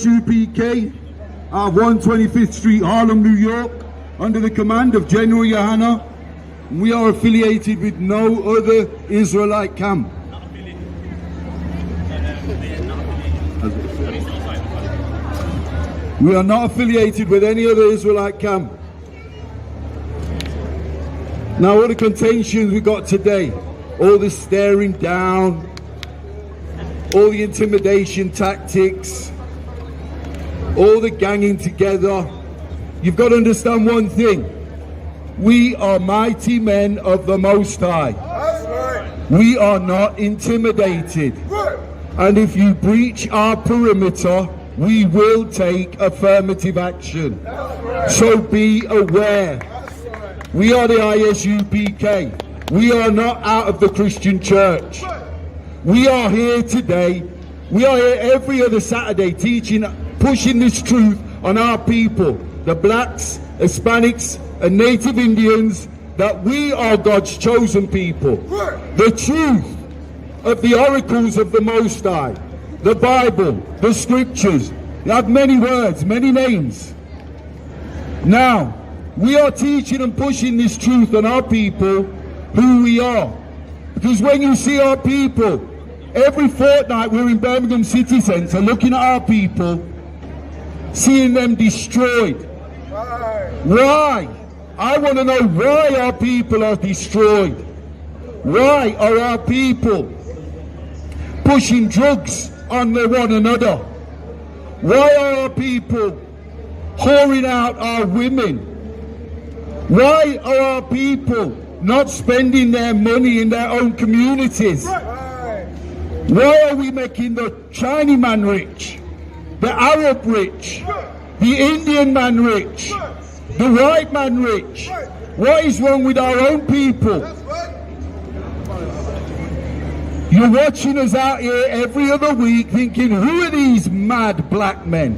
I.S.U.P.K. of 125th Street, Harlem, New York, under the command of General YAHANNA. We are affiliated with no other Israelite camp. We are not affiliated with any other Israelite camp. Now, all the contentions we got today, all the staring down, all the intimidation tactics, all the ganging together, you've got to understand one thing. We are mighty men of the Most High. We are not intimidated. And if you breach our perimeter, we will take affirmative action. So be aware. We are the I.S.U.P.K. We are not out of the Christian church. We are here today. We are here every other Saturday teaching, pushing this truth on our people, the blacks, Hispanics, and Native Indians, that we are God's chosen people. The truth of the oracles of the Most High, the Bible, the scriptures, they have many words, many names. Now, we are teaching and pushing this truth on our people, who we are. Because when you see our people, every fortnight we're in Birmingham City Centre looking at our people, seeing them destroyed. Why? I want to know why our people are destroyed. Why are our people pushing drugs on one another? Why are our people whoring out our women? Why are our people not spending their money in their own communities? Why are we making the Chinese man rich, the Arab rich, the Indian man rich, the white man rich? What is wrong with our own people? You're watching us out here every other week thinking, who are these mad black men?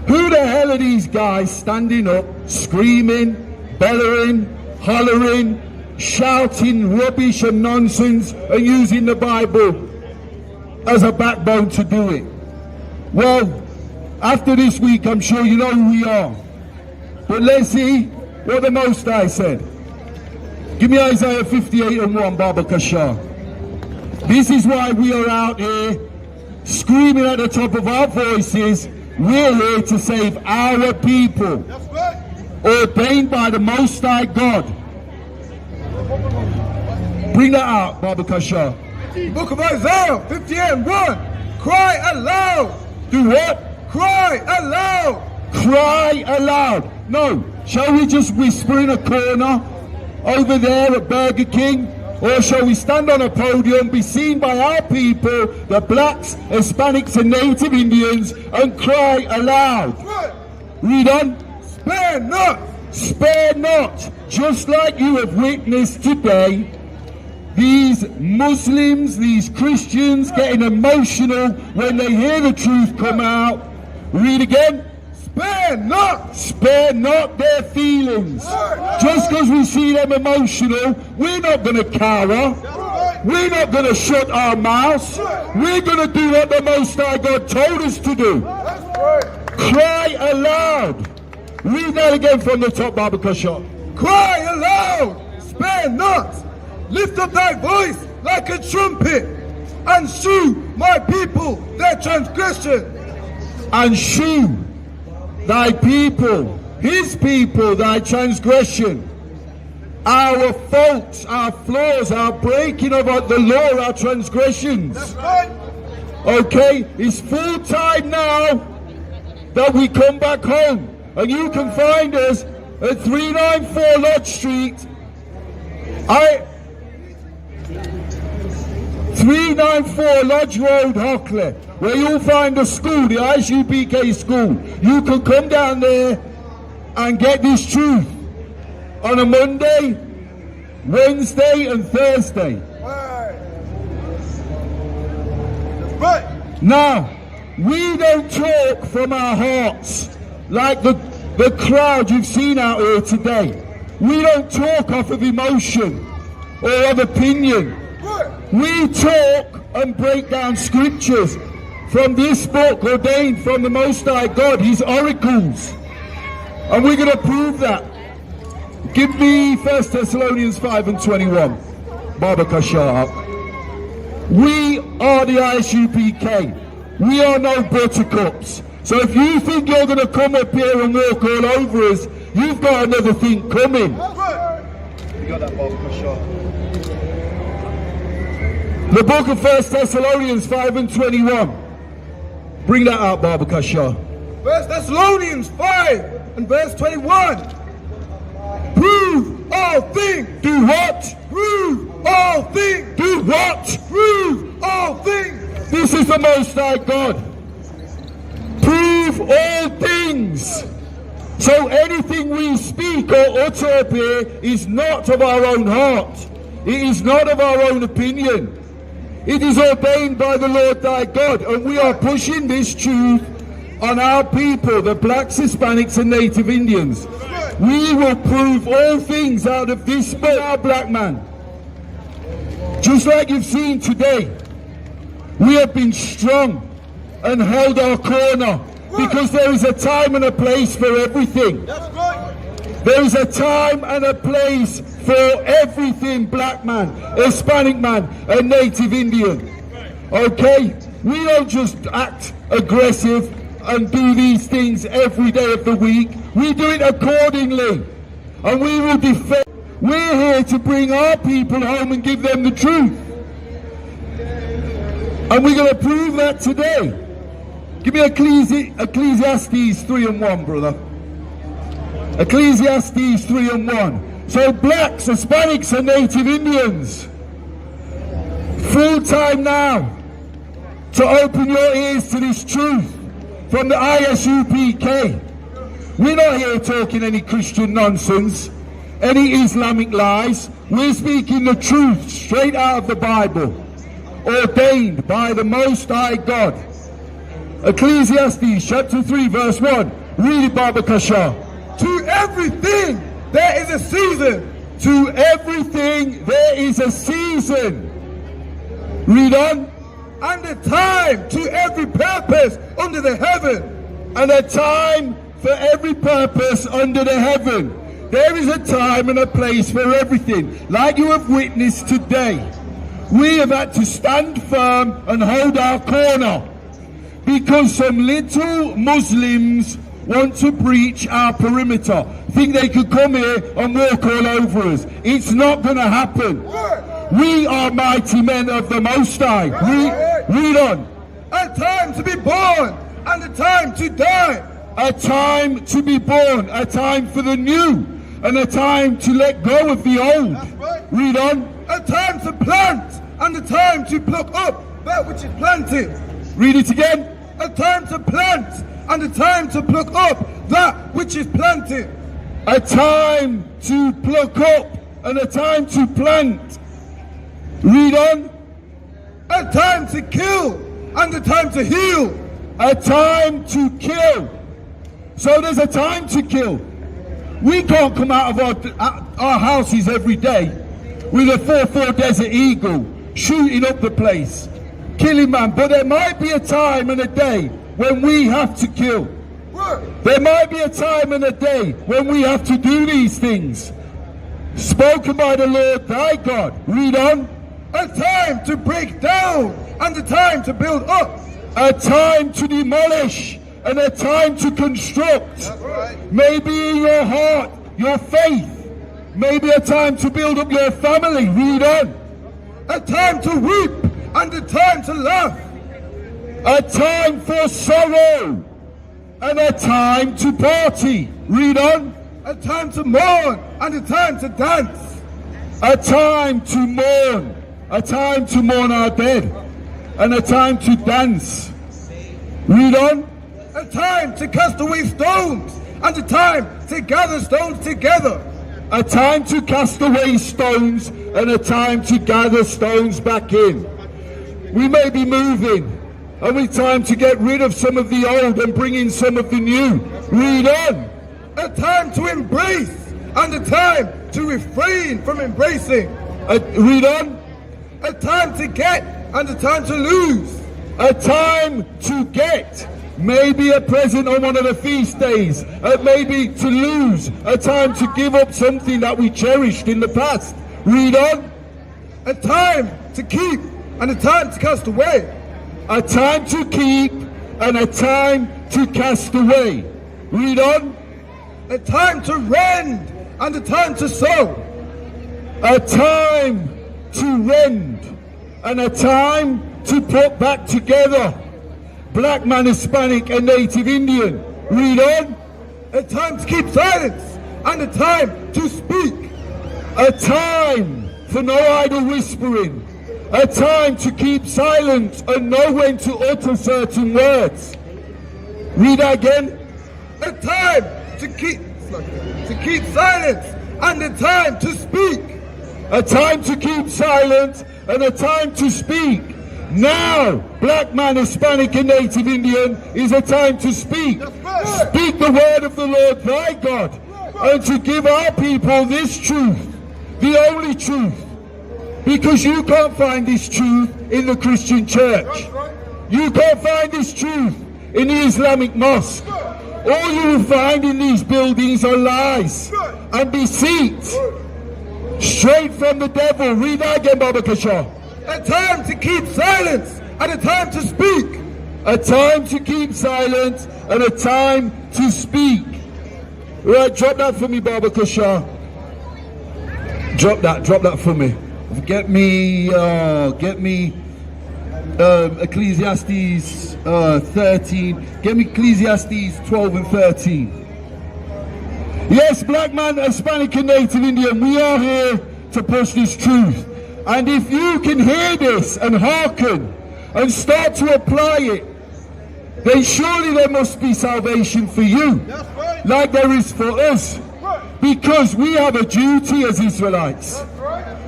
Who the hell are these guys standing up, screaming, bellowing, hollering, shouting rubbish and nonsense and using the Bible as a backbone to do it? Well, after this week, I'm sure you know who we are. But let's see what the Most High said. Give me Isaiah 58:1, Baba Kasha. This is why we are out here screaming at the top of our voices. We're here to save our people, ordained by the Most High God. Bring that out, Baba Kasha. Book of Isaiah 58:1. Cry aloud. Do what? Cry aloud. Cry aloud. No. Shall we just whisper in a corner over there at Burger King? Or shall we stand on a podium, be seen by our people, the blacks, Hispanics and Native Indians, and cry aloud? Read on. Spare not. Spare not. Just like you have witnessed today, these Muslims, these Christians getting emotional when they hear the truth come out. Read again. Spare not. Spare not their feelings. Just because we see them emotional, we're not going to cower. We're not going to shut our mouths. We're going to do what the Most High God told us to do. Cry aloud. Read that again from the top, Baba Kasha. Cry aloud. Spare not. Lift up thy voice like a trumpet, and shew my people their transgression. And shew thy people, his people, thy transgression. Our faults, our flaws, our breaking of the law, our transgressions. Okay, it's full time now that we come back home. And you can find us at 394 Lodge Street. 394 Lodge Road, Hockley, where you'll find a school, the I.S.U.P.K school. You can come down there and get this truth on a Monday, Wednesday and Thursday. Now, we don't talk from our hearts like the crowd you've seen out here today. We don't talk off of emotion or of opinion. We talk and break down scriptures from this book, ordained from the Most High God, his oracles. And we're going to prove that. Give me 1 Thessalonians 5 and 21. Baba Kashar. We are the I.S.U.P.K. We are no buttercups. So if you think you're going to come up here and walk all over us, you've got another thing coming. You got that, Baba Kashar. The book of 1 Thessalonians 5 and 21. Bring that out, Baba Kashar. 1 Thessalonians 5 and verse 21. Prove all things. Do what? Prove all things. Do what? Prove all things. This is the Most High God. Prove all things. So anything we speak or utter up here is not of our own heart. It is not of our own opinion. It is ordained by the Lord thy God, and we are pushing this truth on our people, the blacks, Hispanics and Native Indians. We will prove all things out of this book, our black man. Just like you've seen today, we have been strong and held our corner, because there is a time and a place for everything. There is a time and a place for everything, black man, Hispanic man and Native Indian. Okay? We don't just act aggressive and do these things every day of the week. We do it accordingly. And we will defend. We're here to bring our people home and give them the truth. And we're going to prove that today. Give me Ecclesiastes 3 and 1, brother. Ecclesiastes 3 and 1. So blacks, Hispanics and Native Indians, full time now to open your ears to this truth from the I.S.U.P.K. We're not here talking any Christian nonsense, any Islamic lies. We're speaking the truth straight out of the Bible, ordained by the Most High God. Ecclesiastes chapter 3 verse 1. Read it, Baba Kashar. To everything there is a season. To everything there is a season. Read on. And a time to every purpose under the heaven. And a time for every purpose under the heaven. There is a time and a place for everything. Like you have witnessed today, we have had to stand firm and hold our corner, because some little Muslims want to breach our perimeter, think they could come here and walk all over us. It's not going to happen. We are mighty men of the Most High. Read on. A time to be born and a time to die. A time to be born, a time for the new, and a time to let go of the old. Read on. A time to plant and a time to pluck up that which is planted. Read it again. A time to plant and a time to pluck up that which is planted. A time to pluck up and a time to plant. Read on. A time to kill and a time to heal. A time to kill. So there's a time to kill. We can't come out of our houses every day with a 4-4 Desert Eagle shooting up the place, killing man. But there might be a time and a day when we have to kill. There might be a time and a day when we have to do these things, spoken by the Lord thy God. Read on. A time to break down and a time to build up. A time to demolish and a time to construct. Maybe in your heart, your faith. Maybe a time to build up your family. Read on. A time to weep and a time to laugh. A time for sorrow and a time to party. Read on. A time to mourn and a time to dance. A time to mourn. A time to mourn our dead. And a time to dance. Read on. A time to cast away stones and a time to gather stones together. A time to cast away stones and a time to gather stones back in. We may be moving, and it's time to get rid of some of the old and bring in some of the new. Read on. A time to embrace and a time to refrain from embracing. Read on. A time to get and a time to lose. A time to get maybe a present on one of the feast days, maybe to lose, a time to give up something that we cherished in the past. Read on. A time to keep and a time to cast away. A time to keep and a time to cast away. Read on. A time to rend and a time to sow. A time to rend and a time to put back together. Black man, Hispanic and Native Indian. Read on. A time to keep silence and a time to speak. A time for no idle whispering. A time to keep silent and know when to utter certain words. Read that again. A time to keep silence and a time to speak. A time to keep silent and a time to speak. Now, black man, Hispanic and Native Indian, is a time to speak. Speak the word of the Lord thy God, and to give our people this truth, the only truth. Because you can't find this truth in the Christian church. You can't find this truth in the Islamic mosque. All you will find in these buildings are lies and deceit, straight from the devil. Read that again, Baba Kasha. A time to keep silence and a time to speak. A time to keep silent and a time to speak. Right, drop that for me, Baba Kasha. Drop that for me. Get me Ecclesiastes 13. Get me Ecclesiastes 12 and 13. Yes, black man, Hispanic and Native Indian, we are here to push this truth. And if you can hear this and hearken and start to apply it, then surely there must be salvation for you, like there is for us. Because we have a duty as Israelites.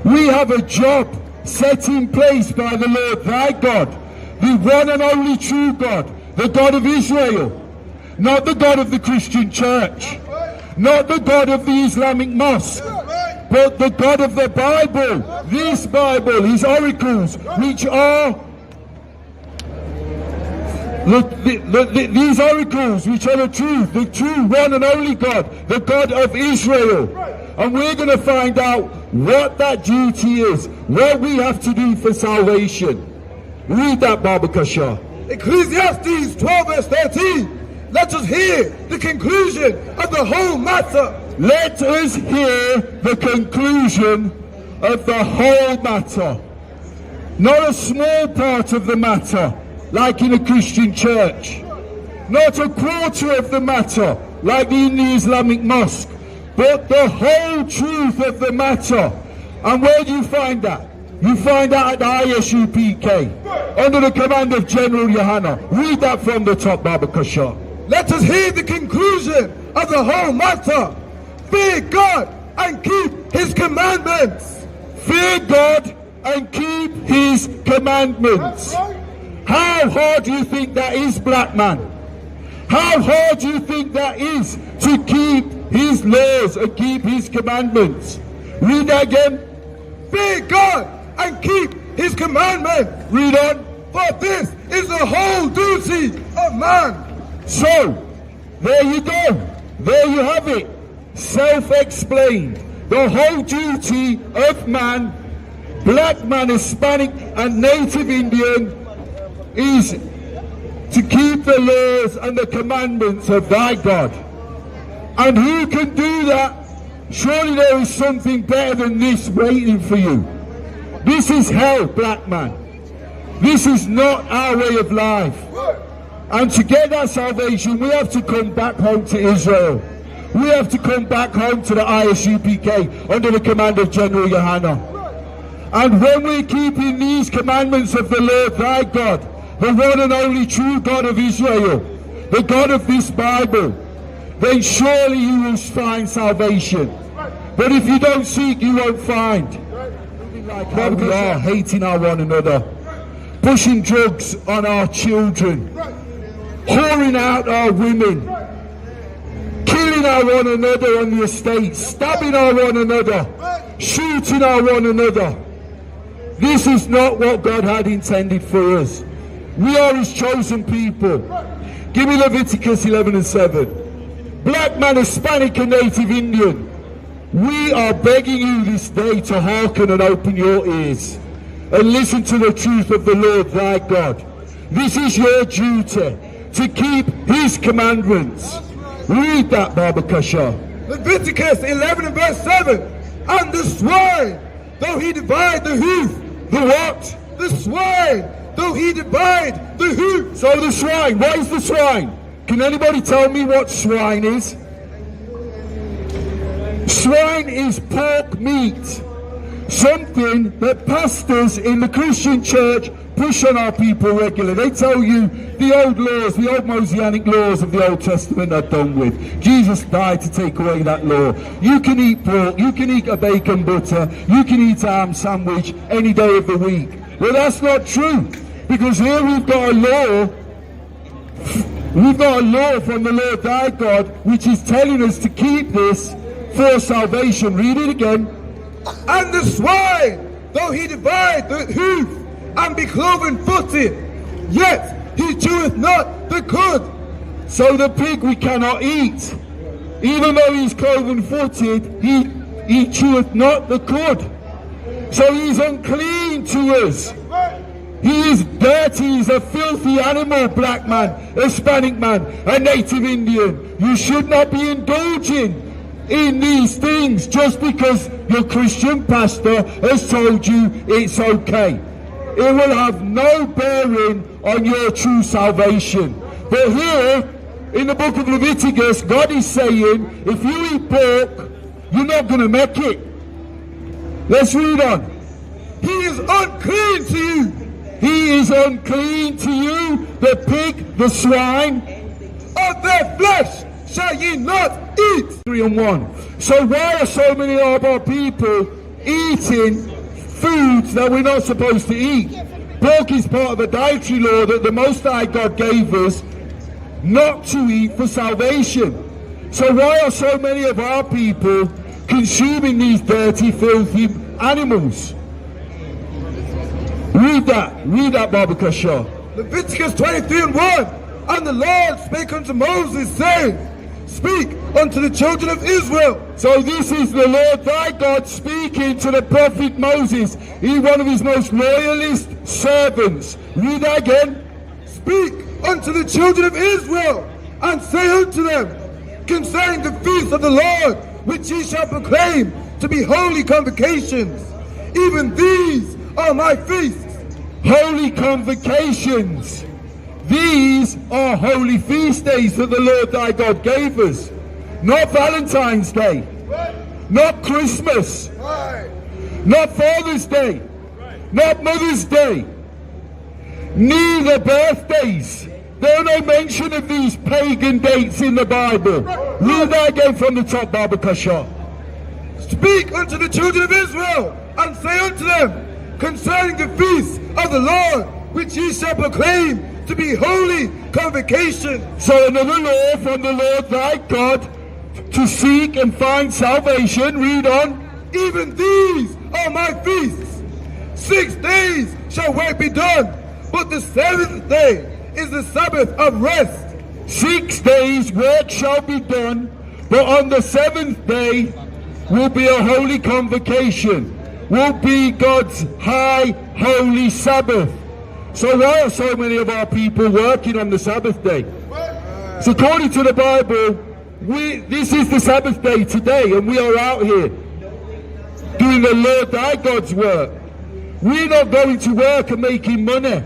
We have a job set in place by the Lord thy God, the one and only true God, the God of Israel, not the God of the Christian church, not the God of the Islamic mosque, but the God of the Bible, this Bible, his oracles, which are these oracles, which are the true one and only God, the God of Israel. And we're going to find out what that duty is, what we have to do for salvation. Read that, Baba Kasha. Ecclesiastes 12 verse 13. Let us hear the conclusion of the whole matter. Let us hear the conclusion of the whole matter. Not a small part of the matter, like in a Christian church. Not a quarter of the matter, like in the Islamic mosque. But the whole truth of the matter. And where do you find that? You find that at the I.S.U.P.K, under the command of General YAHANNA. Read that from the top, Baba Kasha. Let us hear the conclusion of the whole matter. Fear God and keep his commandments. Fear God and keep his commandments. How hard do you think that is, black man? How hard do you think that is to keep his laws and keep his commandments? Read that again. Fear God and keep his commandments. Read on. For this is the whole duty of man. So, there you go. There you have it. Self-explained. The whole duty of man, black man, Hispanic and Native Indian, is to keep the laws and the commandments of thy God. And who can do that? Surely there is something better than this waiting for you. This is hell, black man. This is not our way of life. And to get that salvation, we have to come back home to Israel. We have to come back home to the I.S.U.P.K under the command of General YAHANNA. And when we're keeping these commandments of the Lord thy God, the one and only true God of Israel, the God of this Bible, then surely you will find salvation. But if you don't seek, you won't find. Like how we are hating our one another, pushing drugs on our children, whoring out our women, killing our one another on the estate, stabbing our one another, shooting our one another. This is not what God had intended for us. We are his chosen people. Give me Leviticus 11 and 7. Black man, Hispanic and Native Indian, we are begging you this day to hearken and open your ears and listen to the truth of the Lord thy God. This is your duty, to keep his commandments. Read that, Baba Kasha. Leviticus 11 and verse 7. And the swine, though he divide the hoof. The what? The swine, though he divide the hoof. So the swine, what is the swine? Can anybody tell me what swine is? Swine is pork meat. Something that pastors in the Christian church push on our people regularly. They tell you the old laws, the old Mosaic laws of the Old Testament are done with. Jesus died to take away that law. You can eat pork, you can eat a bacon butter, you can eat a ham sandwich any day of the week. Well, that's not true, because here we've got a law. We've got a law from the Lord thy God, which is telling us to keep this for salvation. Read it again. And the swine, though he divide the hoof, and be cloven-footed, yet he cheweth not the cud. So the pig we cannot eat. Even though he's cloven-footed, he cheweth not the cud. So he's unclean to us. He is dirty, he's a filthy animal, black man, Hispanic man, a Native Indian. You should not be indulging in these things just because your Christian pastor has told you it's okay. It will have no bearing on your true salvation. But here, in the book of Leviticus, God is saying, if you eat pork, you're not going to make it. Let's read on. He is unclean to you. He is unclean to you, the pig, the swine. Of their flesh shall ye not eat. 3 and 1. So why are so many of our people eating foods that we're not supposed to eat? Pork is part of a dietary law that the Most High God gave us not to eat for salvation. So why are so many of our people consuming these dirty, filthy animals? Read that, Baba Kasha. Leviticus 23 and 1. And the Lord spake unto Moses, saying, Speak unto the children of Israel. So this is the Lord thy God speaking to the prophet Moses. He's one of his most loyalist servants. Read that again. Speak unto the children of Israel, and say unto them, concerning the feast of the Lord, which ye shall proclaim to be holy convocations. Even these are my feasts. Holy convocations. These are holy feast days that the Lord thy God gave us. Not Valentine's Day. Not Christmas. Not Father's Day. Not Mother's Day. Neither birthdays. There are no mention of these pagan dates in the Bible. Read that again from the top, Baba Kasha. Speak unto the children of Israel, and say unto them, concerning the feast of the Lord, which ye shall proclaim to be holy convocation. So another law from the Lord thy God to seek and find salvation. Read on. Even these are my feasts. 6 days shall work be done, but the 7th day is the Sabbath of rest. 6 days work shall be done, but on the 7th day will be a holy convocation, will be God's high holy Sabbath. So why are so many of our people working on the Sabbath day? So according to the Bible, this is the Sabbath day today, and we are out here doing the Lord thy God's work. We're not going to work and making money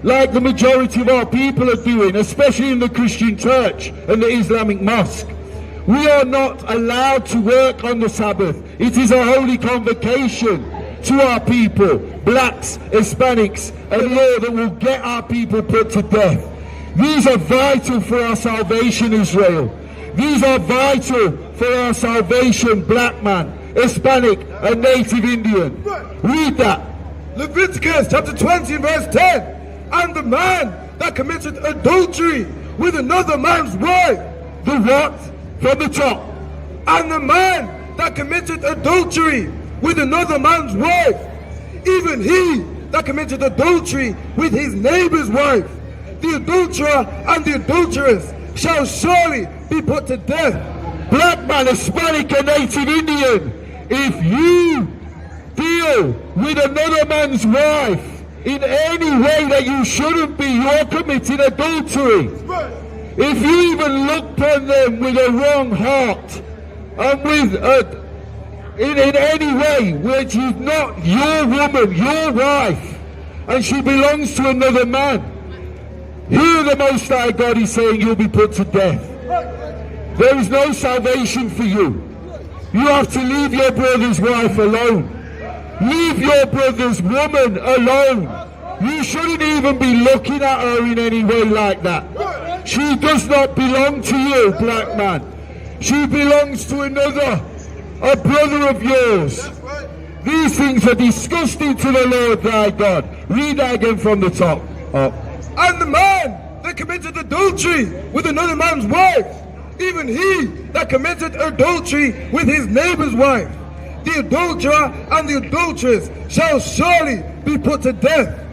like the majority of our people are doing, especially in the Christian church and the Islamic mosque. We are not allowed to work on the Sabbath. It is a holy convocation to our people, blacks, Hispanics, a law that will get our people put to death. These are vital for our salvation, Israel. These are vital for our salvation, black man, Hispanic, and Native Indian. Read that. Leviticus chapter 20 and verse 10. And the man that committed adultery with another man's wife. The what? From the top. And the man that committed adultery with another man's wife, even he that committed adultery with his neighbor's wife, the adulterer and the adulteress shall surely be put to death. Black man, Hispanic and Native Indian, if you deal with another man's wife in any way that you shouldn't be, you are committing adultery. If you even look upon them with a wrong heart and with in any way which is not your woman, your wife, and she belongs to another man, here the Most High God is saying you'll be put to death. There is no salvation for you. You have to leave your brother's wife alone. Leave your brother's woman alone. You shouldn't even be looking at her in any way like that. She does not belong to you, black man. She belongs to another, a brother of yours. These things are disgusting to the Lord thy God. Read that again from the top. And the man that committed adultery with another man's wife, even he that committed adultery with his neighbor's wife, the adulterer and the adulteress shall surely be put to death.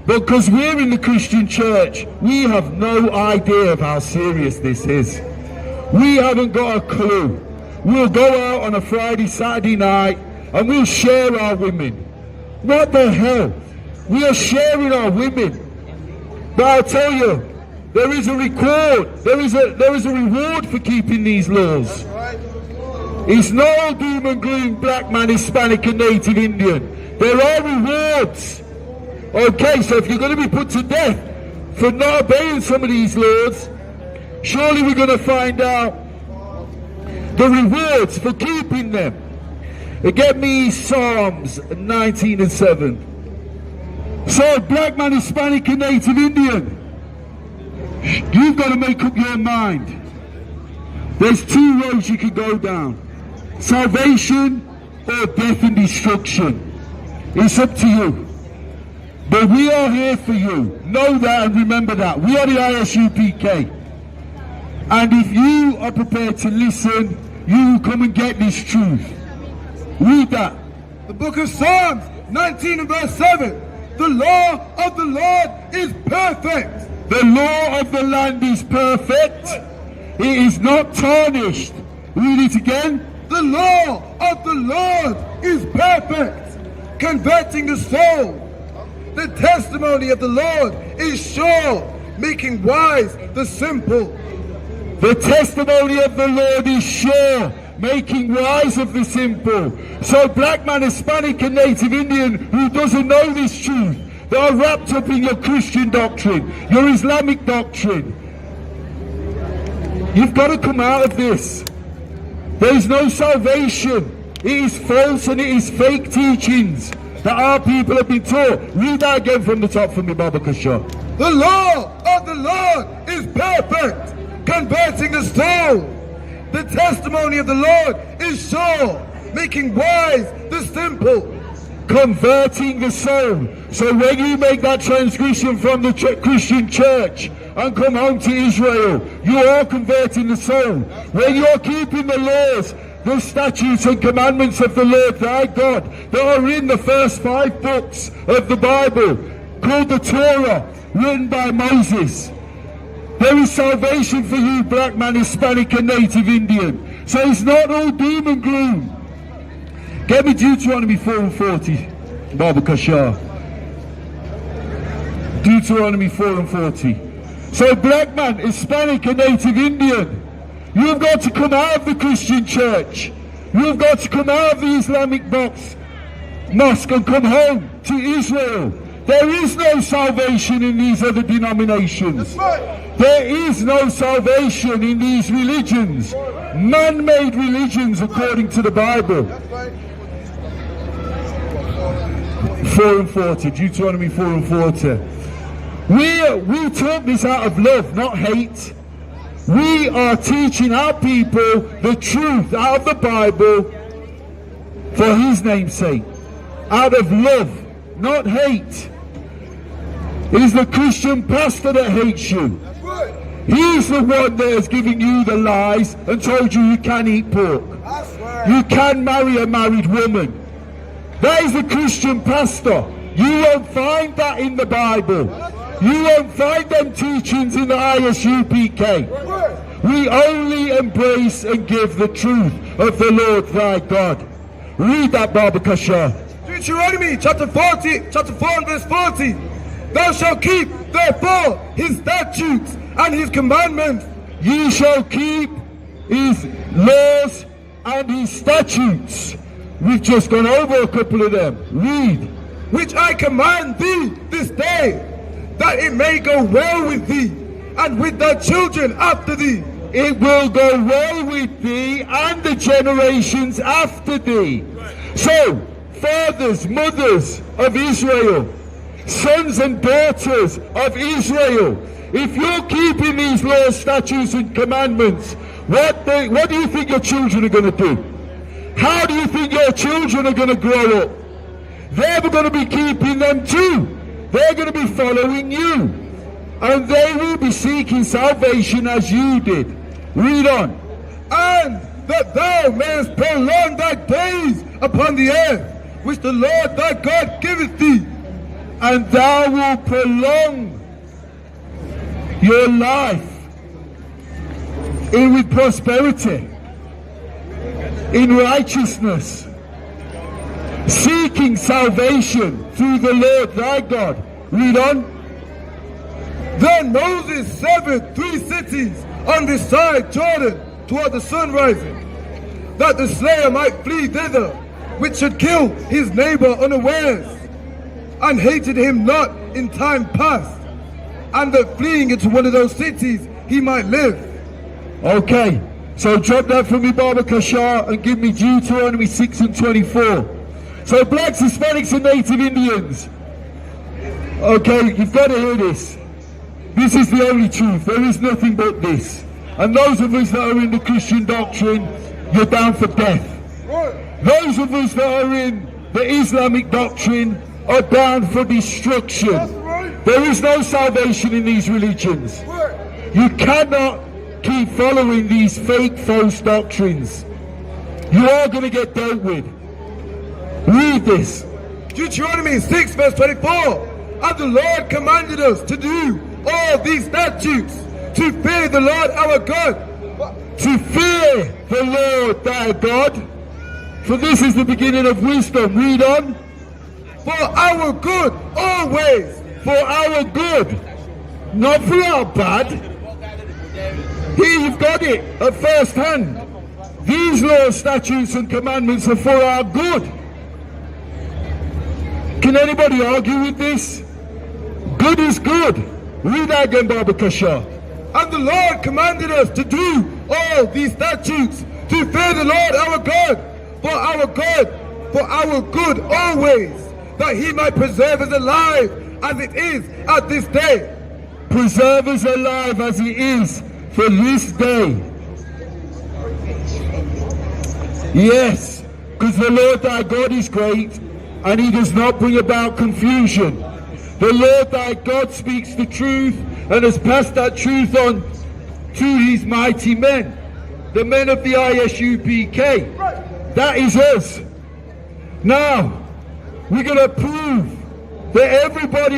Because we're in the Christian church, we have no idea of how serious this is. We haven't got a clue. We'll go out on a Friday, Saturday night, and we'll share our women. What the hell? We are sharing our women. But I'll tell you, there is a record. There is a reward for keeping these laws. It's no doom and gloom, black man, Hispanic and Native Indian. There are rewards. Okay, so if you're going to be put to death for not obeying some of these laws, surely we're going to find out the rewards for keeping them. Get me Psalms 19 and 7. So, black man, Hispanic and Native Indian, you've got to make up your mind. There's two roads you can go down. Salvation or death and destruction. It's up to you. But we are here for you. Know that and remember that. We are the I.S.U.P.K. And if you are prepared to listen, you will come and get this truth. Read that. The book of Psalms 19 and verse 7. The law of the Lord is perfect. The law of the land is perfect. It is not tarnished. Read it again. The law of the Lord is perfect, converting the soul. The testimony of the Lord is sure, making wise the simple. The testimony of the Lord is sure, making wise of the simple. So black man, Hispanic and Native Indian who doesn't know this truth, they are wrapped up in your Christian doctrine, your Islamic doctrine. You've got to come out of this. There is no salvation. It is false and it is fake teachings that our people have been taught. Read that again from the top for me, Baba Kasha. The law of the Lord is perfect, converting the soul. The testimony of the Lord is sure, making wise the simple. Converting the soul. So when you make that transgression from the Christian church and come home to Israel, you are converting the soul. When you're keeping the laws, the statutes and commandments of the Lord thy God that are in the first 5 books of the Bible, called the Torah, written by Moses, there is salvation for you, black man, Hispanic and Native Indian. So it's not all doom and gloom. Get me Deuteronomy 4 and 40, Baba Kasha. Deuteronomy 4 and 40. So black man, Hispanic and Native Indian, you've got to come out of the Christian church. You've got to come out of the Islamic mosque and come home to Israel. There is no salvation in these other denominations. There is no salvation in these religions. Man-made religions according to the Bible. 4 and 40, Deuteronomy 4 and 40. We talk this out of love, not hate. We are teaching our people the truth out of the Bible for his name's sake. Out of love, not hate. It is the Christian pastor that hates you. He's the one that has given you the lies and told you can eat pork. You can marry a married woman. That is the Christian pastor. You won't find that in the Bible. You won't find them teachings in the I.S.U.P.K. We only embrace and give the truth of the Lord thy God. Read that, Baba Kasha. Deuteronomy chapter 4 and verse 40. Thou shalt keep therefore his statutes and his commandments. Ye shall keep his laws and his statutes. We've just gone over a couple of them. Read. Which I command thee this day, that it may go well with thee, and with thy children after thee. It will go well with thee and the generations after thee. So, fathers, mothers of Israel, sons and daughters of Israel, if you're keeping these laws, statutes and commandments, what do you think your children are going to do? How do you think your children are going to grow up? They're going to be keeping them too. They're going to be following you. And they will be seeking salvation as you did. Read on. And that thou mayest prolong thy days upon the earth, which the Lord thy God giveth thee. And thou wilt prolong your life with prosperity, in righteousness, seeking salvation through the Lord thy God. Read on. Then Moses severed 3 cities on this side Jordan toward the sun rising, that the slayer might flee thither, which should kill his neighbor unawares, and hated him not in time past, and that fleeing into one of those cities he might live. Okay, so drop that for me, Baba Kashar, and give me Deuteronomy 6 and 24. So blacks, Hispanics and Native Indians. Okay, you've got to hear this. This is the only truth. There is nothing but this. And those of us that are in the Christian doctrine, you're down for death. Those of us that are in the Islamic doctrine are down for destruction. There is no salvation in these religions. You cannot keep following these fake, false doctrines. You are going to get dealt with. Read this. Deuteronomy 6 verse 24. And the Lord commanded us to do all these statutes, to fear the Lord our God. To fear the Lord thy God. For this is the beginning of wisdom. Read on. For our good always. For our good. Not for our bad. Here you've got it at first hand. These laws, statutes and commandments are for our good. Can anybody argue with this? Good is good. Read that again, Baba Kasha. And the Lord commanded us to do all these statutes, to fear the Lord our God, for our good always, that he might preserve us alive as it is at this day. Preserve us alive as it is for this day. Yes, because the Lord thy God is great, and he does not bring about confusion. The Lord thy God speaks the truth and has passed that truth on to his mighty men, the men of the I.S.U.P.K. That is us. Now, we're going to prove that every one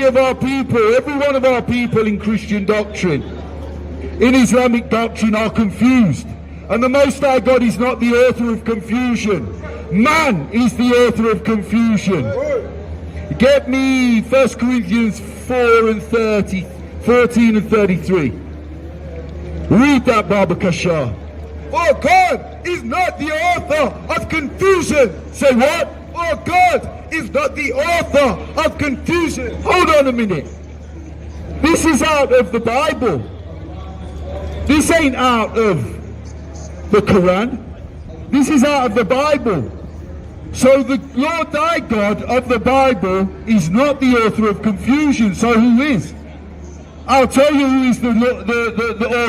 of our people in Christian doctrine, in Islamic doctrine, are confused. And the Most High God is not the author of confusion. Man is the author of confusion. Get me 1 Corinthians 14 and 33. Read that, Baba Kashar. For God is not the author of confusion. Say what? For God is not the author of confusion. Hold on a minute. This is out of the Bible. This ain't out of the Quran. This is out of the Bible. So the Lord thy God of the Bible is not the author of confusion. So who is? I'll tell you who is the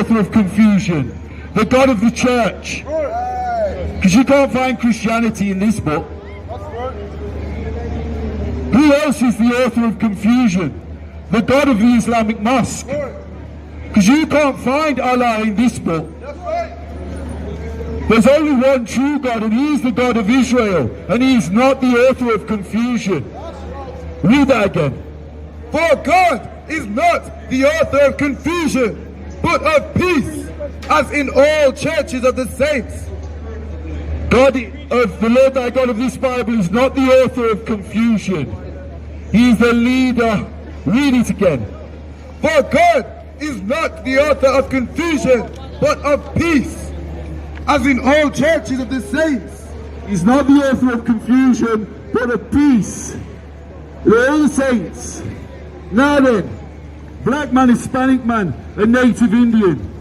author of confusion. The God of the church. Because you can't find Christianity in this book. Who else is the author of confusion? The God of the Islamic mosque. Because you can't find Allah in this book. There's only one true God, and he is the God of Israel, and he is not the author of confusion. Read that again. For God is not the author of confusion, but of peace, as in all churches of the saints. God of the Lord thy God of this Bible is not the author of confusion. He is the leader. Read it again. For God is not the author of confusion, but of peace, as in all churches of the saints. He's not the author of confusion, but of peace. They're all the saints. Now then, black man, Hispanic man, a native Indian.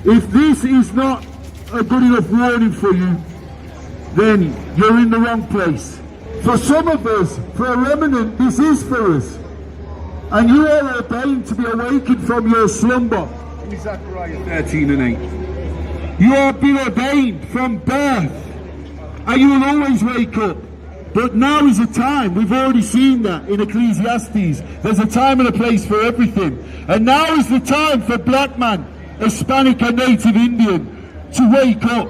If this is not a good enough warning for you, then you're in the wrong place. For some of us, for a remnant, this is for us. And you are ordained to be awakened from your slumber. In Zechariah 13 and 8. You have been ordained from birth. And you will always wake up. But now is a time, we've already seen that in Ecclesiastes. There's a time and a place for everything. And now is the time for black man, Hispanic and native Indian to wake up.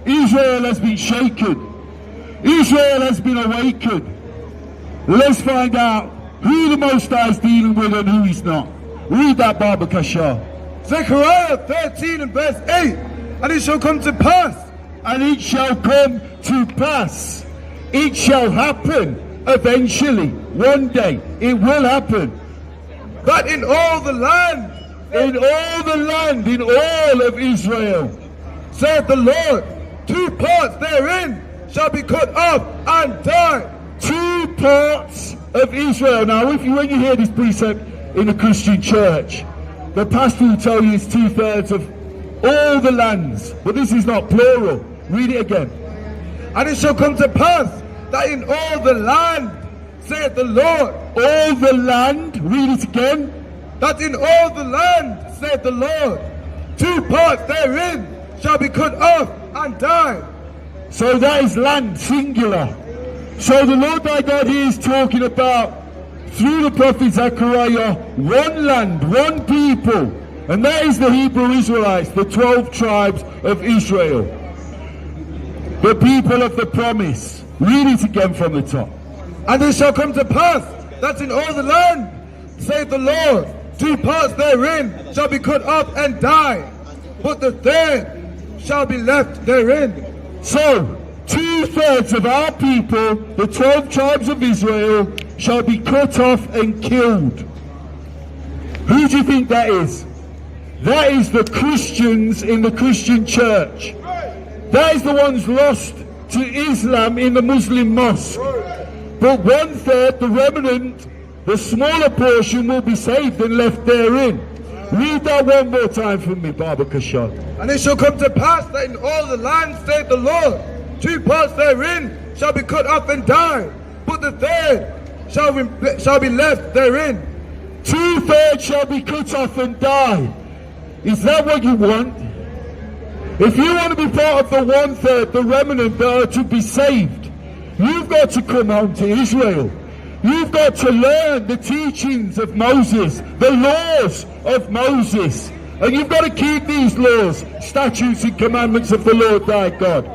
Israel has been shaken. Israel has been awakened. Let's find out who the Most High is dealing with and who he's not. Read that, Baba Kashar. Zechariah 13 and verse 8. And it shall come to pass. And it shall come to pass. It shall happen eventually. One day it will happen. That in all the land, in all of Israel, saith the Lord, 2 parts therein shall be cut off and die. 2 parts of Israel. Now, when you hear this precept in a Christian church, the pastor will tell you it's 2/3 of all the lands. But this is not plural. Read it again. And it shall come to pass that in all the land, saith the Lord. All the land, read it again. That in all the land, saith the Lord, 2 parts therein shall be cut off and die. So that is land, singular. So the Lord thy God here is talking about, through the prophet Zechariah, one land, one people. And that is the Hebrew Israelites, the 12 tribes of Israel. The people of the promise. Read it again from the top. And it shall come to pass that in all the land, saith the Lord, 2 parts therein shall be cut off and die, but the 3rd shall be left therein. So, 2/3 of our people, the 12 tribes of Israel, shall be cut off and killed. Who do you think that is? That is the Christians in the Christian church. That is the ones lost to Islam in the Muslim mosque. But 1/3, the remnant, the smaller portion, will be saved and left therein. Read that one more time for me, Baba Kashar. And it shall come to pass that in all the land, saith the Lord, 2 parts therein shall be cut off and die, but the 3rd shall be left therein. 2/3 shall be cut off and die. Is that what you want? If you want to be part of the 1/3, the remnant that are to be saved, you've got to come home to Israel. You've got to learn the teachings of Moses, the laws of Moses. And you've got to keep these laws, statutes and commandments of the Lord thy God.